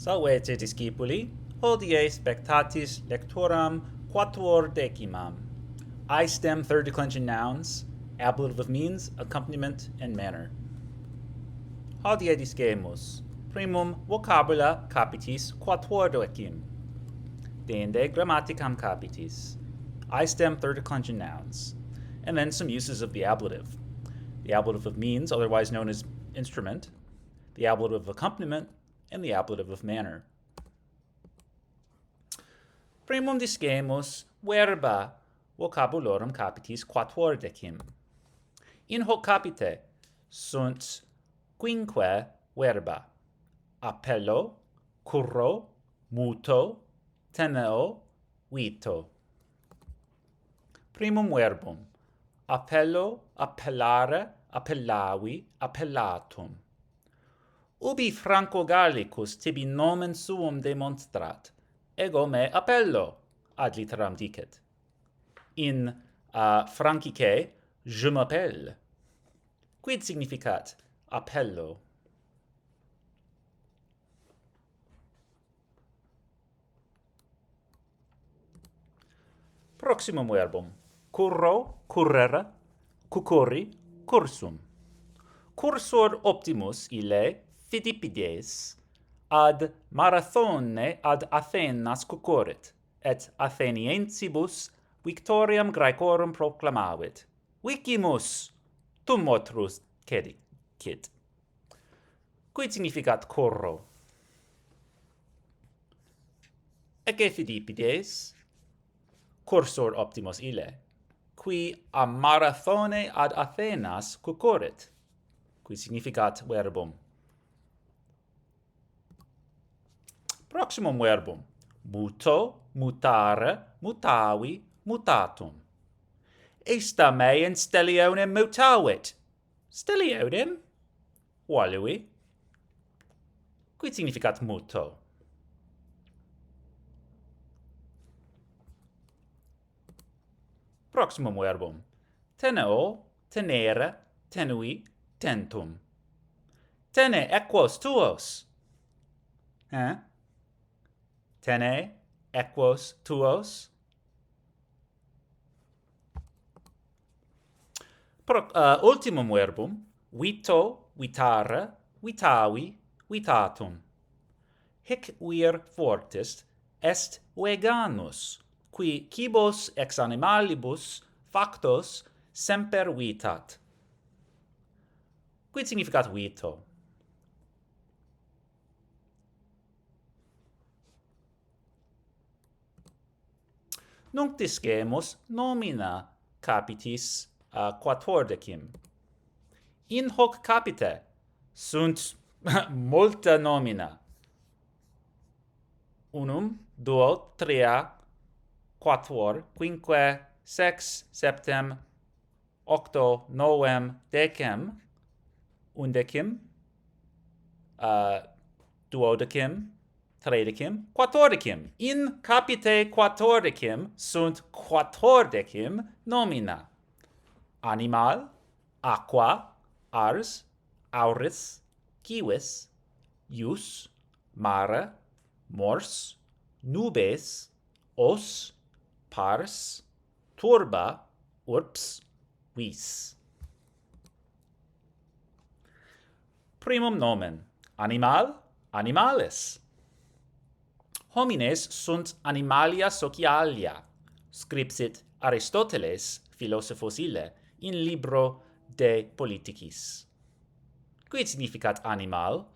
Salvete discipuli, hodie spectatis lecturam quattuordecimam. I stem third declension nouns, ablative of means, accompaniment, and manner. Hodie discemus, primum vocabula capitis quattuordecim. Deinde grammaticam capitis. I stem third declension nouns. And then some uses of the ablative. The ablative of means, otherwise known as instrument, the ablative of accompaniment, and the ablative of manner. Primum discemus verba vocabulorum capitis quattuordecim. In hoc capite sunt quinque verba: appello, curro, muto, teneo, vito. Primum verbum: appello, appellare, appellavi, appellatum. Ubi Franco Gallicus tibi nomen suum demonstrat, ego me appello, ad litteram dicet. In Francice, je m'appelle. Quid significat appello? Proximum verbum: curro, currere, cucurri, cursum. Cursor optimus ille Phidippides ad Marathone ad Athenas cucurrit, et Atheniensibus victoriam Graecorum proclamavit. Vicimus tumotrus cedicit. Quid significat curro? Ecce Phidippides, cursor optimus ille, qui a Marathone ad Athenas cucurrit. Quid significat verbum? Proximum verbum: muto, mutare, mutavi, mutatum. Ista me in stellionem mutavit. Stellionem? Valui. Quid significat muto? Proximum verbum: teneo, tenere, tenui, tentum. Tene equos tuos. Tene equos tuos. Ultimum verbum: vito, vitare, vitavi, vitatum. Hic vir fortis est veganus, qui cibos ex animalibus factos semper vitat. Quid significat vito? Nunc discemus nomina capitis quattuordecim. In hoc capite sunt multa nomina. Unum, duo, tria, quattuor, quinque, sex, septem, octo, novem, decem, undecim, duodecim, tredecim, quattuordecim. In capite quattuordecim sunt quattuordecim nomina. Animal, aqua, ars, auris, civis, ius, mare, mors, nubes, os, pars, turba, urbs, vis. Primum nomen: animal, animalis. Homines sunt animalia socialia, scripsit Aristoteles, philosophos ille, in libro de politicis. Quid significat animal?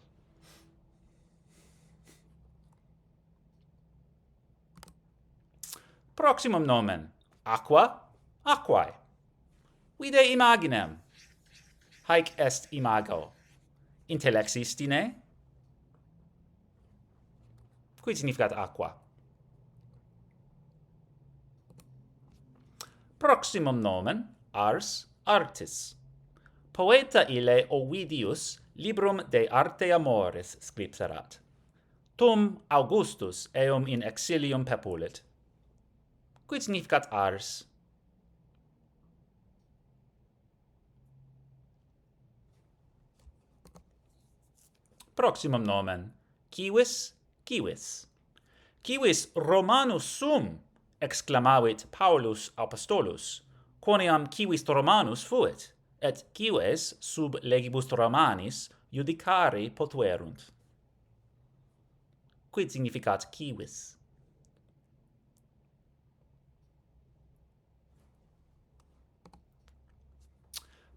Proximum nomen: aqua, aquae. Vide imaginem. Haec est imago. Intellexis tine? Quid significat aqua? Proximum nomen: ars, artis. Poeta ille Ovidius librum de arte amoris scripserat. Tum Augustus eum in exilium pepulit. Quid significat ars? Proximum nomen: civis, Civis. Civis Romanus sum, exclamavit Paulus Apostolus, quoniam civis Romanus fuit, et cives sub legibus Romanis judicari potuerunt. Quid significat civis?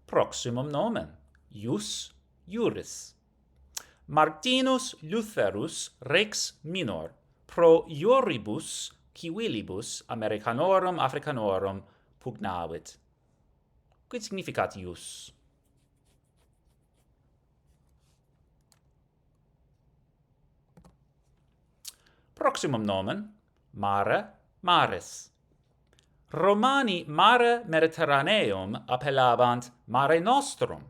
Proximum nomen, ius iuris. Martinus Lutherus rex minor, pro ioribus civilibus Americanorum Africanorum pugnavit. Quid significat ius? Proximum nomen, mare, maris. Romani mare Mediterraneum appellabant mare nostrum,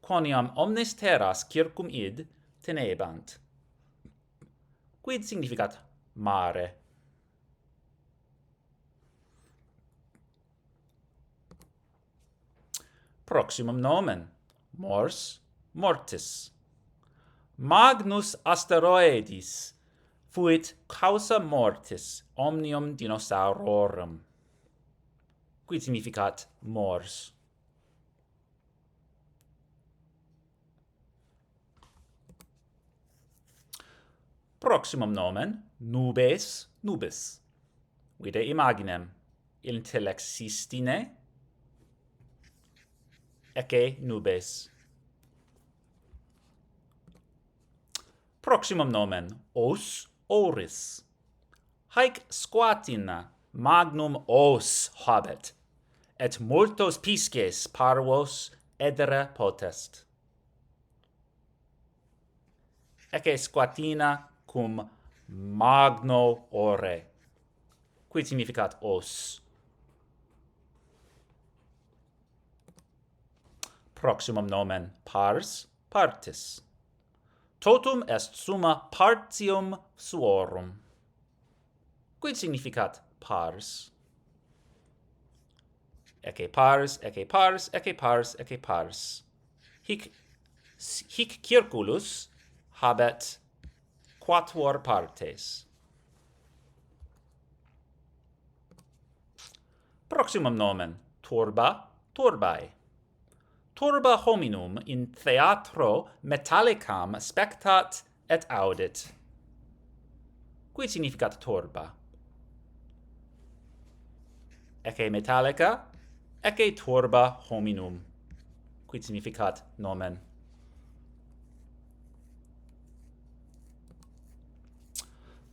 quoniam omnes terras circum id tenebant. Quid significat mare? Proximum nomen, mors, mortis. Magnus asteroidis fuit causa mortis omnium dinosaurorum. Quid significat mors? Proximum nomen, nubes, nubis. Vide imaginem, intellexistine, ecce nubes. Proximum nomen, os, oris. Haec squatina magnum os habet, et multos pisces parvos edere potest. Ecce squatina cum magno ore. Quid significat os? Proximum nomen, pars, partis. Totum est summa partium suorum. Quid significat pars? Ecce pars, ecce pars, ecce pars, ecce pars. Hic circulus habet quattuor partes. Proximum nomen, turba, turbae. Turba hominum in theatro metallicam spectat et audit. Quid significat turba? Ecce metallica, ecce turba hominum. Quid significat nomen?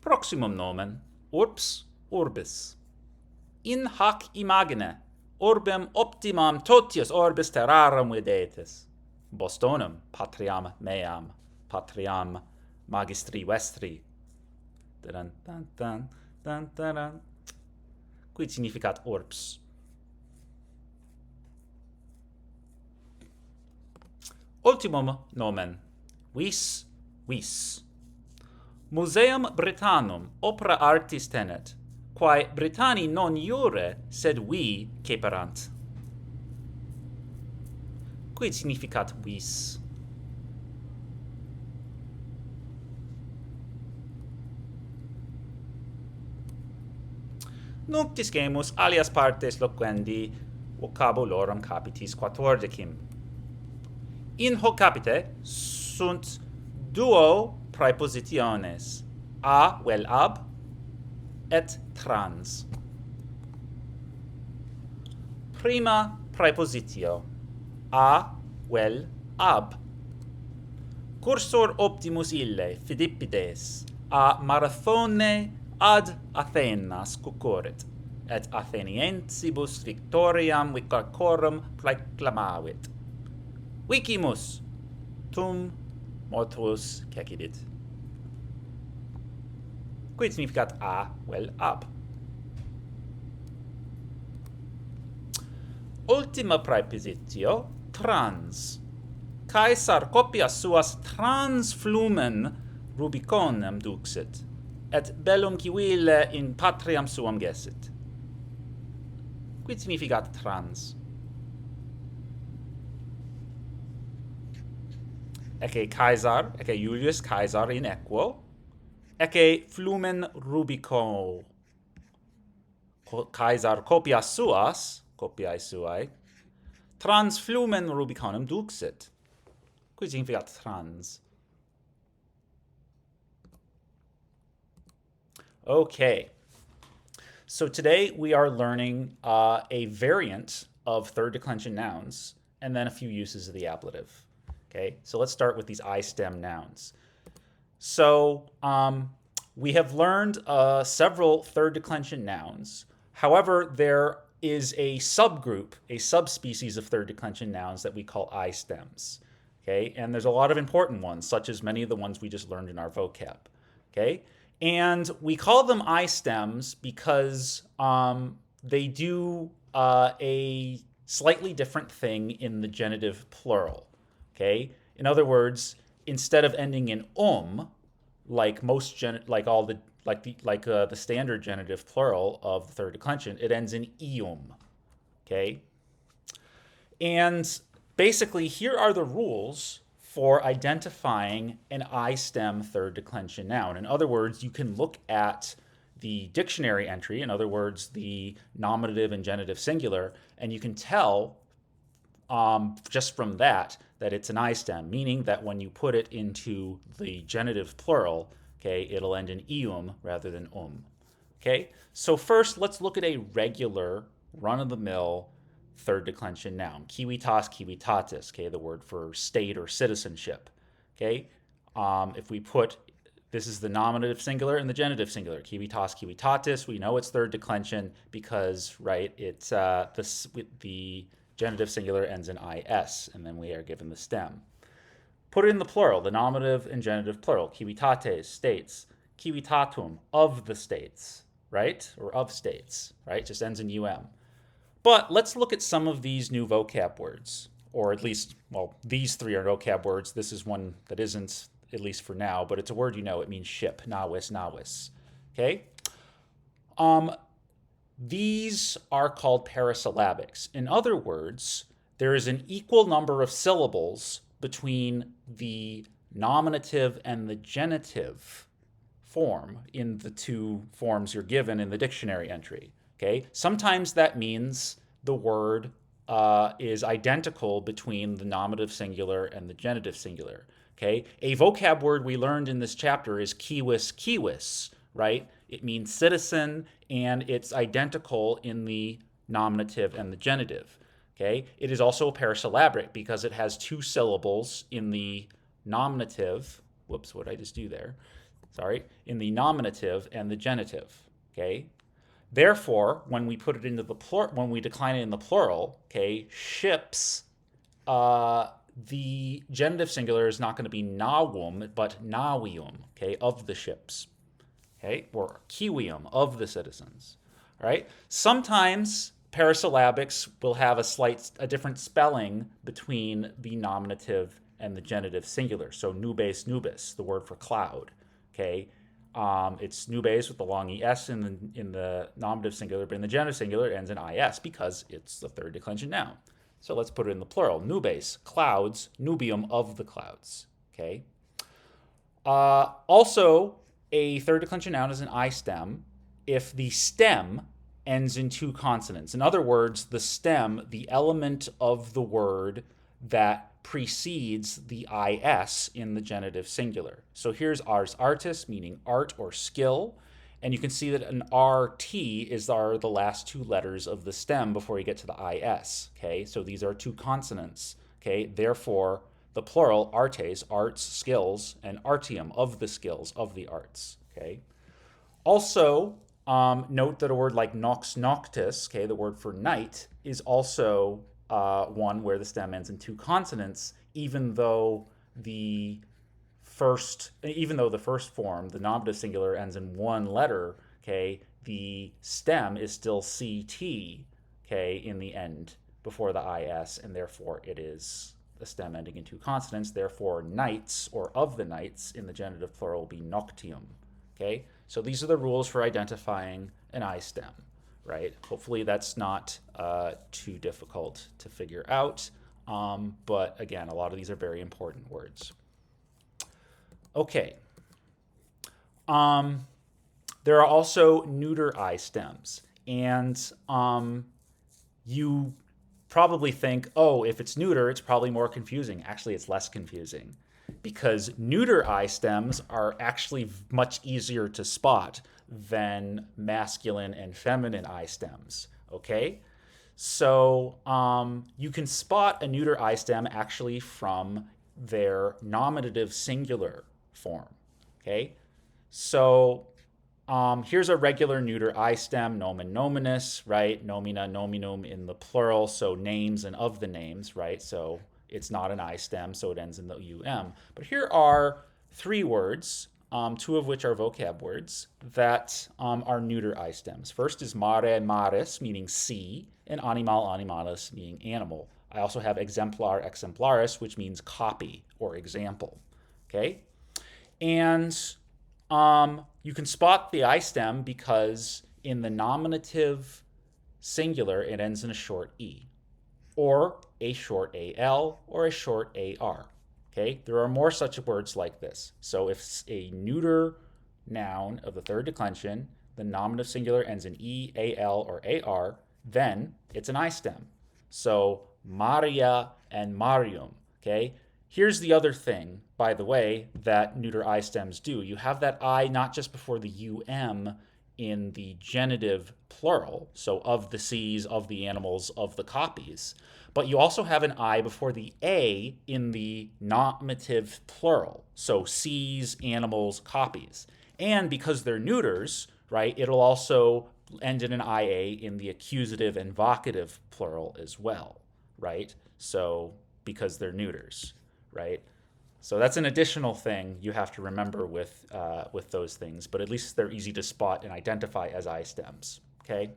Proximum nomen, urbs, urbis. In hac imagine, urbem optimam totius orbis terrarum videtis. Bostonum, patriam meam, patriam magistri vestri. Dun, dun, dun, dun, dun, dun. Quid significat urbs? Ultimum nomen, vis, vis. Museum Britannum opera artis tenet, quae Britanni non iure, sed vi ceperant. Quid significat vis? Nunc discemus alias partes loquendi vocabulorum capitis quattuordecim. In hoc capite sunt duo praepositiones, a vel ab et trans. Prima praepositio, a vel ab. Cursor optimus ille Philippides a Marathone ad Athenas cucurrit, et Atheniensibus victoriam vicacorum proclamavit. Vicimus, tum mortuus cecidit. Quid significat a vel ab? Ultima praepositio, trans. Caesar copias suas trans flumen Rubiconem duxit, et bellum civile in patriam suam gessit. Quid significat trans? Ecce Caesar, ecce Julius Caesar in equo, Ecce flumen rubico Caesar copias suas, copiae suae, trans flumen Rubiconum duxit. Qui significat trans. Okay. So today we are learning a variant of third declension nouns and then a few uses of the ablative. Okay, so let's start with these I stem nouns. So we have learned several third declension nouns. However, there is a subgroup, a subspecies of third declension nouns that we call I stems. Okay, and there's a lot of important ones, such as many of the ones we just learned in our vocab. Okay, and we call them I stems because they do a slightly different thing in the genitive plural. Okay, in other words, instead of ending in like the standard genitive plural of the third declension, it ends in ium. Okay, and basically here are the rules for identifying an I stem third declension noun. In other words, you can look at the dictionary entry, in other words, the nominative and genitive singular, and you can tell just from that it's an I stem, meaning that when you put it into the genitive plural, okay, it'll end in ium rather than . Okay, so first let's look at a regular run-of-the-mill third declension noun, civitas, civitatis, okay, the word for state or citizenship. Okay, if we put, this is the nominative singular and the genitive singular, civitas, civitatis, we know it's third declension because, right, it's the genitive singular ends in is, and then we are given the stem. Put it in the plural, the nominative and genitive plural, civitates, states, civitatum, of the states, right? Or of states, right? Just ends in um. But let's look at some of these new vocab words, or at least, well, these three are vocab words. This is one that isn't, at least for now, but it's a word you know. It means ship, navis, navis. Okay? These are called parasyllabics. In other words, there is an equal number of syllables between the nominative and the genitive form in the two forms you're given in the dictionary entry. Okay? Sometimes that means the word is identical between the nominative singular and the genitive singular. Okay? A vocab word we learned in this chapter is civis, civis, right? It means citizen, and it's identical in the nominative and the genitive. Okay? It is also a parasyllabic because it has two syllables in the nominative. Whoops, what did I just do there? Sorry. In the nominative and the genitive. Okay? Therefore, when we put it into the when we decline it in the plural, okay, ships, the genitive singular is not going to be nawum, but navium, okay, of the ships. Okay, or kiwium, of the citizens. All right. Sometimes parasyllabics will have a different spelling between the nominative and the genitive singular. So nubes, nubis, the word for cloud. Okay, it's nubes with the long es in the nominative singular, but in the genitive singular it ends in is because it's the third declension noun. So let's put it in the plural: nubes, clouds, nubium, of the clouds. Okay. Also, a third declension noun is an I stem if the stem ends in two consonants. In other words, the stem, the element of the word that precedes the is in the genitive singular. So here's ars artis, meaning art or skill, and you can see that an rt are the last two letters of the stem before you get to the is. Okay, so these are two consonants. Okay, therefore the plural, artes, arts, skills, and artium, of the skills, of the arts. Okay. Also, note that a word like nox noctis, okay, the word for night, is also one where the stem ends in two consonants, even though the first form, the nominative singular, ends in one letter. Okay, the stem is still ct, okay, in the end before the is, and therefore it is the stem ending in two consonants. Therefore, nights, or of the nights, in the genitive plural will be noctium. Okay, so these are the rules for identifying an I stem, right? Hopefully that's not too difficult to figure out, but again, a lot of these are very important words. Okay, There are also neuter I stems. And you probably think, oh, if it's neuter, it's probably more confusing. Actually, it's less confusing because neuter I stems are actually much easier to spot than masculine and feminine I stems. Okay? So you can spot a neuter I stem actually from their nominative singular form. Okay? So here's a regular neuter I stem, nomen nominus, right? Nomina, nominum in the plural, so names and of the names, right? So it's not an I stem, so it ends in the um. But here are three words, two of which are vocab words, that are neuter I stems. First is mare, maris, meaning sea, and animal, animalis, meaning animal. I also have exemplar, exemplaris, which means copy or example. Okay? And you can spot the I stem because in the nominative singular, it ends in a short E, or a short AL, or a short AR. Okay? There are more such words like this. So if a neuter noun of the third declension, the nominative singular ends in E, AL, or AR, then it's an I stem. So Maria and Marium. Okay? Here's the other thing, by the way, that neuter I stems do. You have that I not just before the in the genitive plural, so of the seas, of the animals, of the copies, but you also have an I before the A in the nominative plural, so seas, animals, copies. And because they're neuters, right, it'll also end in an IA in the accusative and vocative plural as well, right? So because they're neuters, right? So that's an additional thing you have to remember with those things, but at least they're easy to spot and identify as I stems, okay?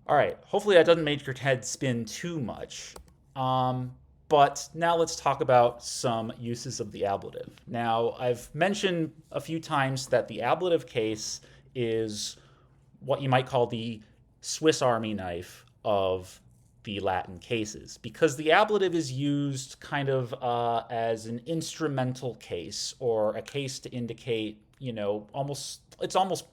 All right, hopefully that doesn't make your head spin too much. But now let's talk about some uses of the ablative. Now, I've mentioned a few times that the ablative case is what you might call the Swiss Army knife of the Latin cases, because the ablative is used kind of as an instrumental case, or a case to indicate, it's almost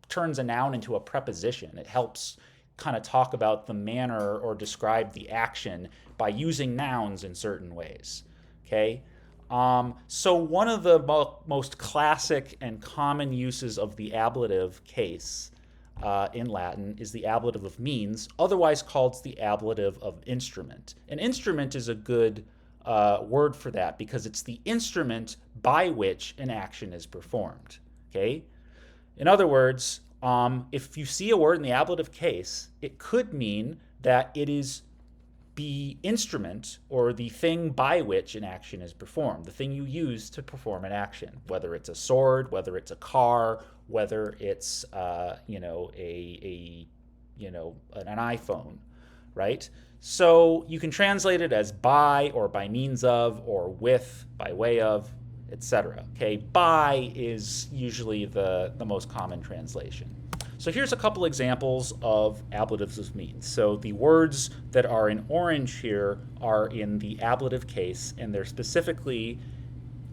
turns a noun into a preposition. It helps kind of talk about the manner or describe the action by using nouns in certain ways. Okay? So one of the most classic and common uses of the ablative case in Latin is the ablative of means, otherwise called the ablative of instrument. An instrument is a good word for that because it's the instrument by which an action is performed. Okay? In other words, if you see a word in the ablative case, it could mean that it is the instrument or the thing by which an action is performed, the thing you use to perform an action, whether it's a sword, whether it's a car, whether it's an iPhone, right? So you can translate it as by, or by means of, or with, by way of, etc. Okay, by is usually the most common translation. So here's a couple examples of ablatives of means. So the words that are in orange here are in the ablative case, and they're specifically,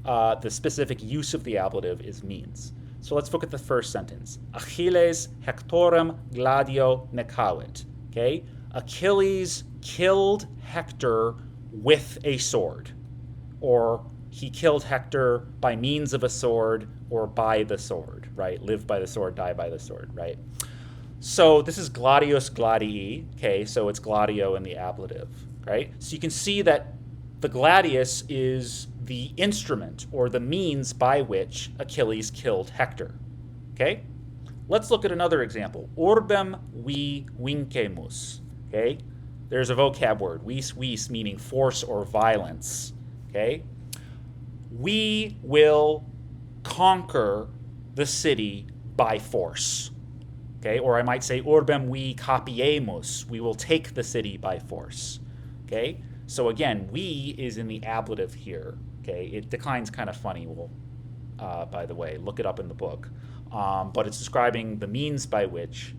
the specific use of the ablative is means. So let's look at the first sentence. Achilles Hectorem gladio necavit. Okay, Achilles killed Hector with a sword, or he killed Hector by means of a sword or by the sword, right? Live by the sword, die by the sword, right? So this is gladius gladii, okay? So it's gladio in the ablative, right? So you can see that the gladius is the instrument or the means by which Achilles killed Hector, okay? Let's look at another example. Urbem vi vincemus, okay? There's a vocab word, vis, meaning force or violence, okay? We will conquer the city by force. Okay, or I might say urbem vi capiemus, we will take the city by force. Okay, so again, we is in the ablative here. Okay, it declines kind of funny. Well, by the way, look it up in the book. But it's describing the means by which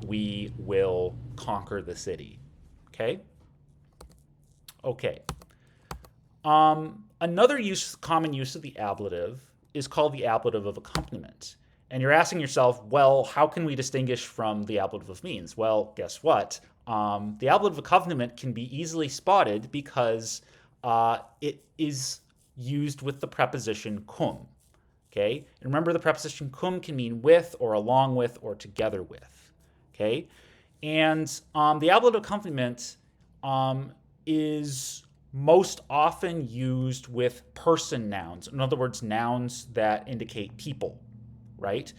we will conquer the city. Okay. Okay. Another common use of the ablative is called the ablative of accompaniment. And you're asking yourself, well, how can we distinguish from the ablative of means? Well, guess what? The ablative of accompaniment can be easily spotted because it is used with the preposition cum. Okay? And remember, the preposition cum can mean with or along with or together with. Okay? And the ablative accompaniment is most often used with person nouns. In other words, nouns that indicate people, right?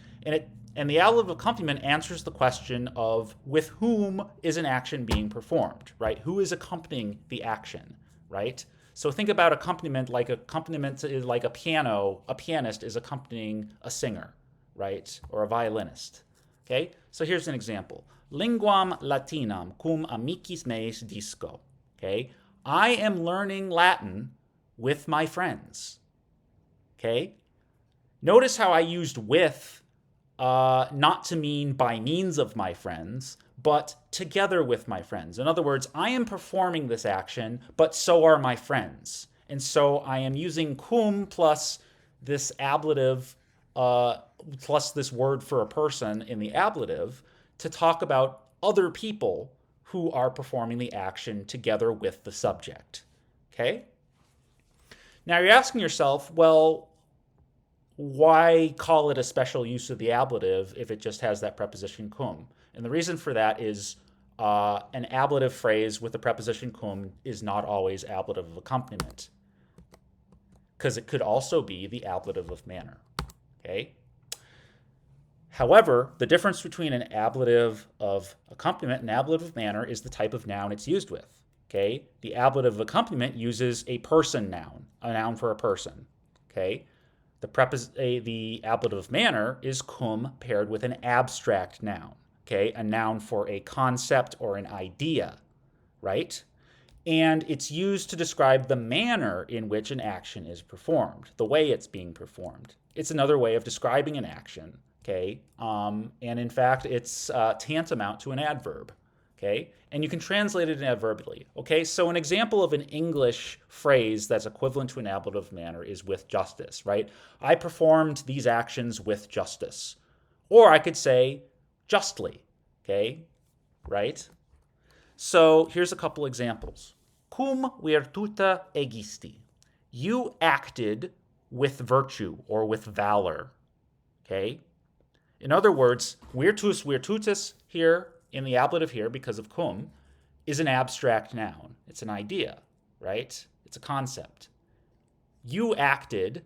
And the ablative accompaniment answers the question of with whom is an action being performed, right? Who is accompanying the action, right? So think about accompaniment is like a piano. A pianist is accompanying a singer, right? Or a violinist. Okay? So here's an example. Linguam Latinam cum amicis meis disco. Okay? I am learning Latin with my friends. Okay? Notice how I used with not to mean by means of my friends, but together with my friends. In other words, I am performing this action, but so are my friends. And so I am using cum plus this ablative, plus this word for a person in the ablative to talk about other people who are performing the action together with the subject. Okay? Now you're asking yourself, well, why call it a special use of the ablative if it just has that preposition cum? And the reason for that is an ablative phrase with the preposition cum is not always ablative of accompaniment, because it could also be the ablative of manner. Okay? However, the difference between an ablative of accompaniment and ablative of manner is the type of noun it's used with. Okay? The ablative of accompaniment uses a person noun, a noun for a person. Okay? The ablative of manner is cum paired with an abstract noun. Okay? A noun for a concept or an idea, right? And it's used to describe the manner in which an action is performed, the way it's being performed. It's another way of describing an action. Okay, and in fact, it's tantamount to an adverb. Okay, and you can translate it adverbially. Okay, so an example of an English phrase that's equivalent to an ablative manner is with justice, right? I performed these actions with justice. Or I could say justly. Okay, right? So here's a couple examples. Cum virtuta egisti. You acted with virtue or with valor. Okay? In other words, virtus virtutis here, in the ablative here, because of cum, is an abstract noun. It's an idea, right? It's a concept. You acted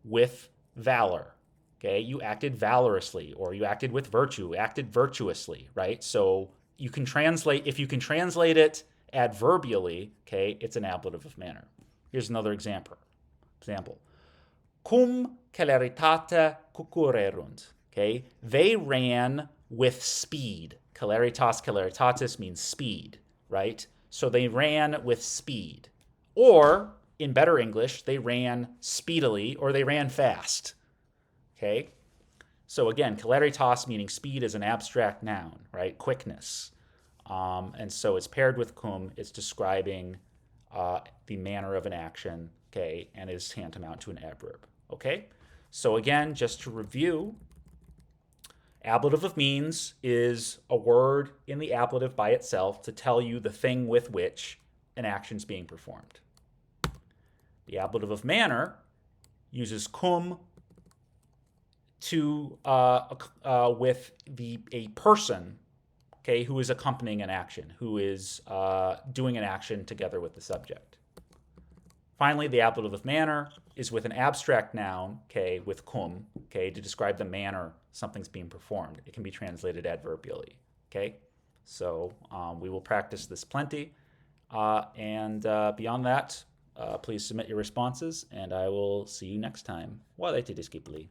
with valor, okay? You acted valorously, or you acted with virtue, acted virtuously, right? So you can translate, if you can translate it adverbially, okay, it's an ablative of manner. Here's another example. Cum celeritate cucurrerunt. Okay, they ran with speed. Celeritatis means speed, right? So they ran with speed. Or, in better English, they ran speedily or they ran fast. Okay? So again, celeritas meaning speed is an abstract noun, right? Quickness. And so it's paired with cum. It's describing the manner of an action, okay, and is tantamount to an adverb. Okay? So again, just to review, ablative of means is a word in the ablative by itself to tell you the thing with which an action is being performed. The ablative of manner uses cum to with a person, okay, who is accompanying an action, who is doing an action together with the subject. Finally, the ablative of manner is with an abstract noun, okay, with cum, okay, to describe the manner something's being performed. It can be translated adverbially, okay? So we will practice this plenty. And beyond that, please submit your responses, and I will see you next time. Walete discipli.